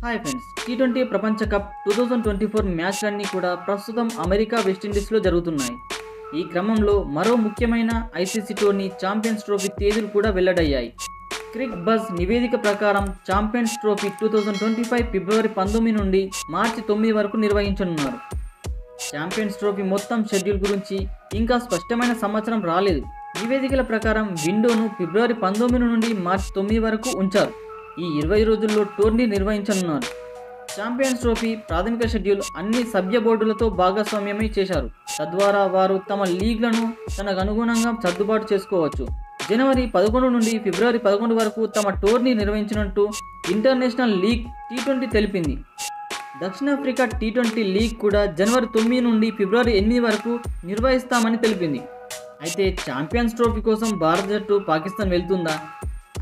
Hi friends, T20 ప్రపంచ cup 2024 మ్యాచ్లన్నీ కూడా ప్రస్తుతం అమెరికా వెస్టిండీస్లో జరుగుతున్నాయి. ఈ క్రమంలో మరో ముఖ్యమైన ఐసీసీ టోర్నీ ఛాంపియన్స్ ట్రోఫీ తేదీలు కూడా వెల్లడయ్యాయి. క్రిక్ బజ్ నివేదిక ప్రకారం ఛాంపియన్స్ ట్రోఫీ 2025 ఫిబ్రవరి 19 నుండి మార్చి 9 వరకు నిర్వహించనున్నారు. ఛాంపియన్స్ ట్రోఫీ మొత్తం షెడ్యూల్ గురించి ఇంకా స్పష్టమైన సమాచారం రాలేదు. నివేదికల ప్రకారం విండోను ఫిబ్రవరి 19 నుండి మార్చి 9 వరకు ఉంచారు. ఈ 20 రోజుల్లో టోర్నీ నిర్వహించనున్నారు. ఛాంపియన్స్ ట్రోఫీ ప్రాథమిక షెడ్యూల్ అన్ని సభ్య బోర్డులతో భాగస్వామ్యమై చేశారు. తద్వారా వారు తమ లీగ్లను తనకు అనుగుణంగా సర్దుబాటు చేసుకోవచ్చు. జనవరి 11 నుండి ఫిబ్రవరి 11 వరకు తమ టోర్నీ నిర్వహించినట్టు ఇంటర్నేషనల్ లీగ్ టీ20 తెలిపింది. దక్షిణాఫ్రికా టీ20 లీగ్ కూడా జనవరి 9 నుండి ఫిబ్రవరి 8 వరకు నిర్వహిస్తామని తెలిపింది. అయితే ఛాంపియన్స్ ట్రోఫీ కోసం భారత జట్టు పాకిస్తాన్ వెళ్తుందా?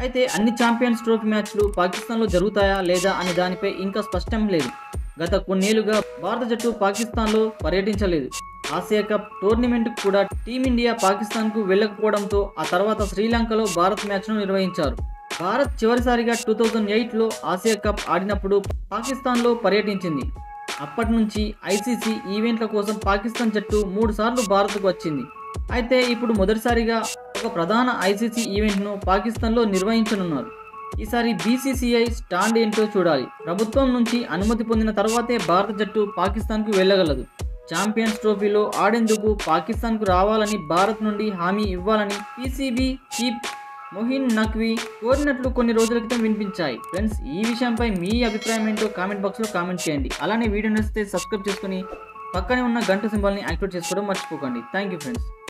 అయితే అన్ని ఛాంపియన్స్ ట్రోఫీ మ్యాచ్లు పాకిస్తాన్లో జరుగుతాయా లేదా అనే దానిపై ఇంకా స్పష్టం లేదు. గత కొన్నేళ్లుగా భారత జట్టు పాకిస్తాన్లో పర్యటించలేదు. ఆసియా కప్ టోర్నమెంట్కు కూడా టీమిండియా పాకిస్తాన్కు వెళ్ళకపోవడంతో ఆ తర్వాత శ్రీలంకలో భారత్ మ్యాచ్ను నిర్వహించారు. భారత్ చివరిసారిగా 2008లో ఆసియా కప్ ఆడినప్పుడు పాకిస్తాన్లో పర్యటించింది. అప్పటి నుంచి ఐసీసీ ఈవెంట్ల కోసం పాకిస్తాన్ జట్టు 3 సార్లు భారత్కు వచ్చింది. అయితే ఇప్పుడు మొదటిసారిగా ఒక ప్రధాన ఐసీసీ ఈవెంట్ను పాకిస్తాన్లో నిర్వహించనున్నారు. ఈసారి బీసీసీఐ స్టాండ్ ఏంటో చూడాలి. ప్రభుత్వం నుంచి అనుమతి పొందిన తర్వాతే భారత జట్టు పాకిస్తాన్కు వెళ్ళగలదు. ఛాంపియన్స్ ట్రోఫీలో ఆడేందుకు పాకిస్తాన్కు రావాలని భారత్ నుండి హామీ ఇవ్వాలని పీసీబీ చీఫ్ మొహిన్ నఖ్వీ కోరినట్లు కొన్ని రోజుల క్రితం వినిపించాయి. ఫ్రెండ్స్, ఈ విషయంపై మీ అభిప్రాయం ఏంటో కామెంట్ బాక్స్లో కామెంట్ చేయండి. అలానే వీడియో నచ్చితే సబ్స్క్రైబ్ చేసుకుని పక్కనే ఉన్న గంట సింబల్ని యాక్టివేట్ చేసుకోవడం మర్చిపోకండి. Thank you friends.